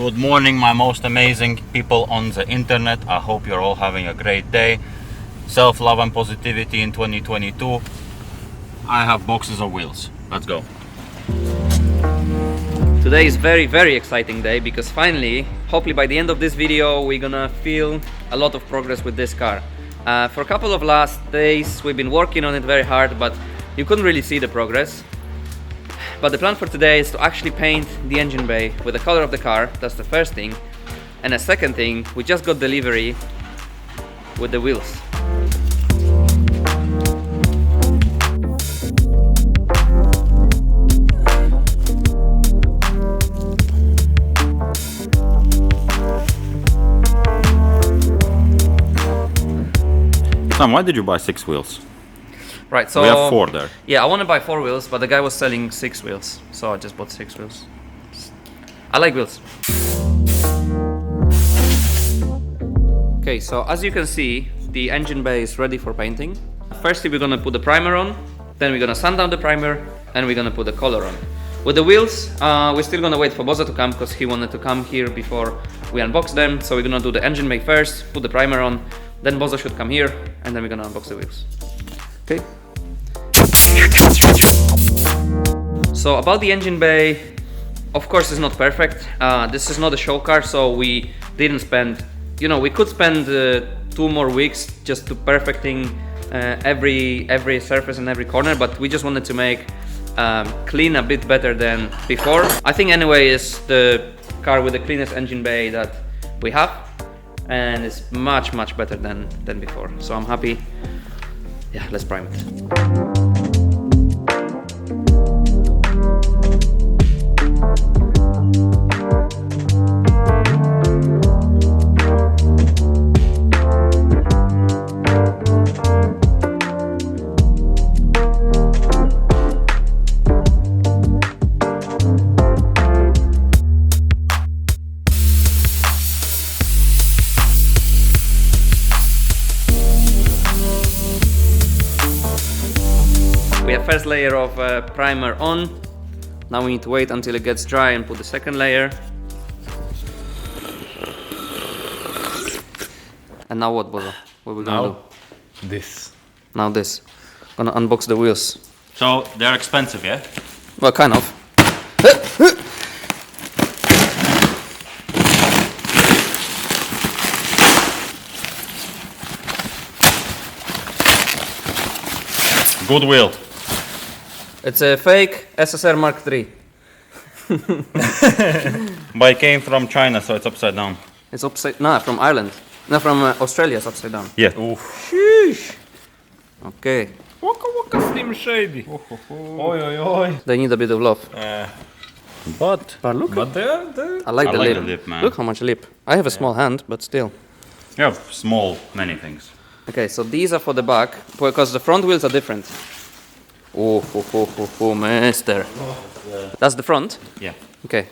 Good morning, my most amazing people on the internet. I hope you're all having a great day. Self-love and positivity in 2022. I have boxes of wheels. Let's go. Today is very exciting day because finally, hopefully by the end of this video, we're gonna feel a lot of progress with this car. For a couple of last days, we've been working on it very hard, but you couldn't really see the progress. But the plan for today is to actually paint the engine bay with the color of the car. That's the first thing. And the second thing, we just got delivery with the wheels. Sam, why did you buy 6 wheels? Right, so we have 4 there. Yeah, I want to buy 4 wheels, but the guy was selling 6 wheels, so I just bought 6 wheels. I like wheels. Okay, so as you can see, the engine bay is ready for painting. Firstly, we're gonna put the primer on, then we're gonna sand down the primer, and we're gonna put the color on. With the wheels, we're still gonna wait for Boza to come because he wanted to come here before we unbox them. So we're gonna do the engine bay first, put the primer on, then Boza should come here, and then we're gonna unbox the wheels. Okay. So about the engine bay, of course it's not perfect. This is not a show car, so we didn't spend, we could spend 2 more weeks just to perfecting every surface and every corner, but we just wanted to make clean a bit better than before. I think anyway it's the car with the cleanest engine bay that we have, and it's much better than before, so I'm happy. Yeah, let's prime it. We have first layer of primer on. Now we need to wait until it gets dry and put the second layer. And now what, Boza? What are we gonna do? This. Now this. Gonna unbox the wheels. So they're expensive, yeah? Well, kind of. Good wheel. It's a fake SSR Mark III. But it came from China, so it's upside down. It's from Ireland. No, from Australia, it's upside down. Yeah. Sheesh. Okay. Waka Slim Shady. Oi. They need a bit of love. But look. But they're I like I the like lip. the lip, man. Look how much lip. I have a small hand, but still. You have many things. Okay, so these are for the back, because the front wheels are different. Oh, master. That's the front? Yeah. Okay.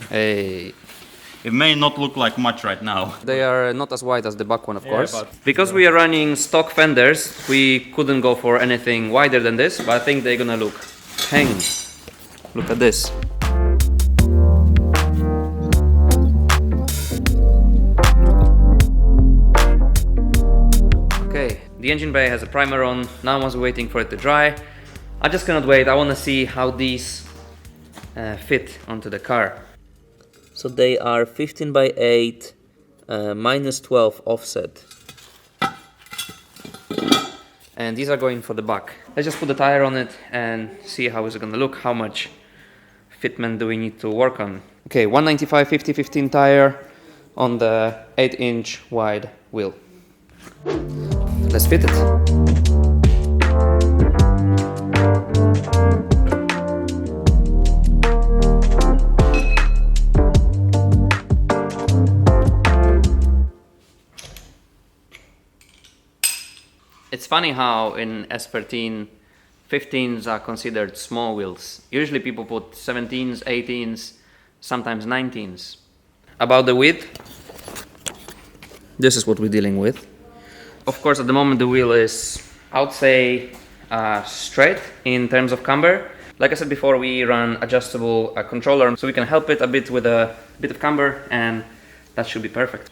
Hey. It may not look like much right now. They are not as wide as the back one, of course. but- Because we are running stock fenders, we couldn't go for anything wider than this, but I think they're gonna look hanging. Look at this. Okay, the engine bay has a primer on. Now I'm waiting for it to dry. I just cannot wait. I want to see how these fit onto the car. So they are 15 by 8, minus 12 offset. And these are going for the back. Let's just put the tire on it and see how it's gonna look. How much fitment do we need to work on? Okay, 195 50/15 tire on the 8-inch wide wheel. Let's fit it. It's funny how in S13, 15s are considered small wheels. Usually people put 17s, 18s, sometimes 19s. About the width, this is what we're dealing with. Of course, at the moment the wheel is, I would say, straight in terms of camber. Like I said before, we run adjustable controller, so we can help it a bit with a bit of camber, and that should be perfect.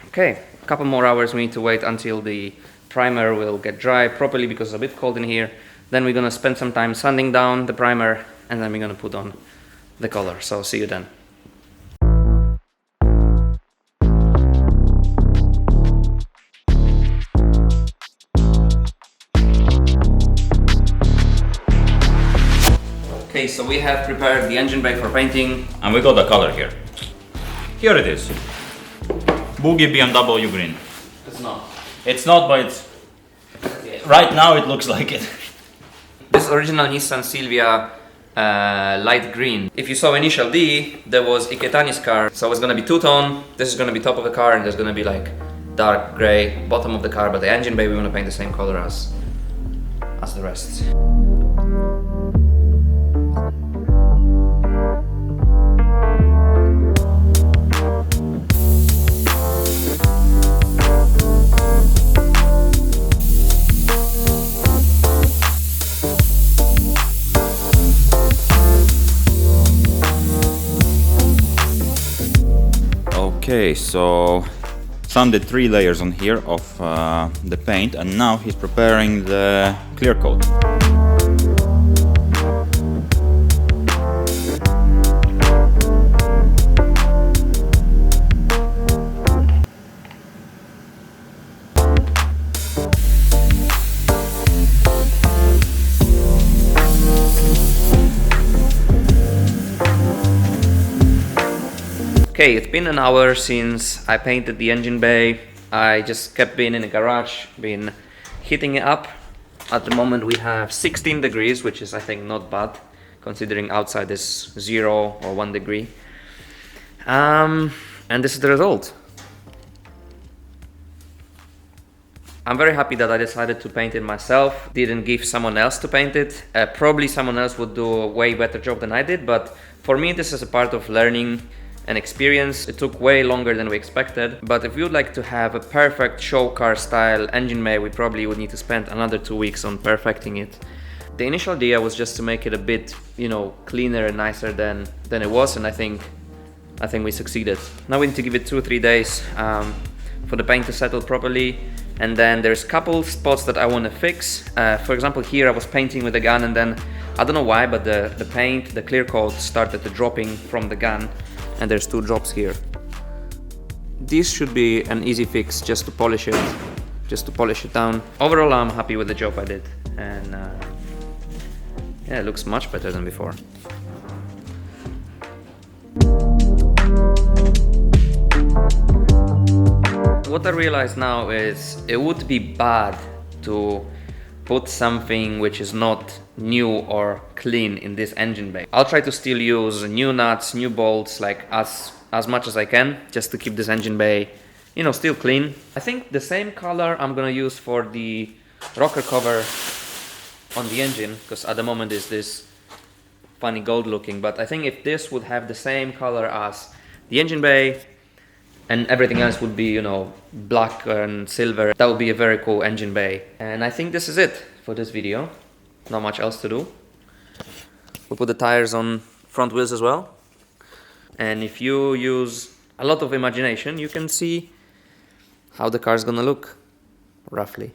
Okay, a couple more hours we need to wait until the primer will get dry properly because it's a bit cold in here. Then we're gonna spend some time sanding down the primer, and then we're gonna put on the color. So see you then. Okay, so we have prepared the engine bay for painting. And we got the color here. Here it is. Boogie BMW green. It's not. It's not, but it's... Right now it looks like it. This original Nissan Silvia light green. If you saw initial D, there was Iketani's car. So it's gonna be two-tone. This is gonna be top of the car, and there's gonna be like dark gray bottom of the car. But the engine bay we wanna paint the same color as the rest. Okay, so Sam did 3 layers on here of the paint, and now he's preparing the clear coat. Okay, it's been an hour since I painted the engine bay. I just kept being in the garage, been heating it up. At the moment we have 16 degrees, which is I think not bad, considering outside is 0 or 1 degree. And this is the result. I'm very happy that I decided to paint it myself, didn't give someone else to paint it. Probably someone else would do a way better job than I did, but for me this is a part of learning and experience. It took way longer than we expected, but if we would like to have a perfect show car style engine bay, we probably would need to spend another 2 weeks on perfecting it. The initial idea was just to make it a bit, you know, cleaner and nicer than it was, and I think we succeeded. Now we need to give it 2-3 days for the paint to settle properly, and then there's a couple spots that I want to fix. For example, here I was painting with the gun, and then I don't know why, but the paint, the clear coat started dropping from the gun, and there's 2 drops here. This should be an easy fix, just to polish it down. Overall, I'm happy with the job I did, and yeah, it looks much better than before. What I realize now is it would be bad to put something which is not new or clean in this engine bay. I'll try to still use new nuts, new bolts, like as much as I can, just to keep this engine bay, you know, still clean. I think the same color I'm gonna use for the rocker cover on the engine, because at the moment is this funny gold looking, but I think if this would have the same color as the engine bay and everything else would be, you know, black and silver, that would be a very cool engine bay. And I think this is it for this video. Not much else to do. We'll put the tires on front wheels as well. And if you use a lot of imagination, you can see how the car is gonna look, roughly.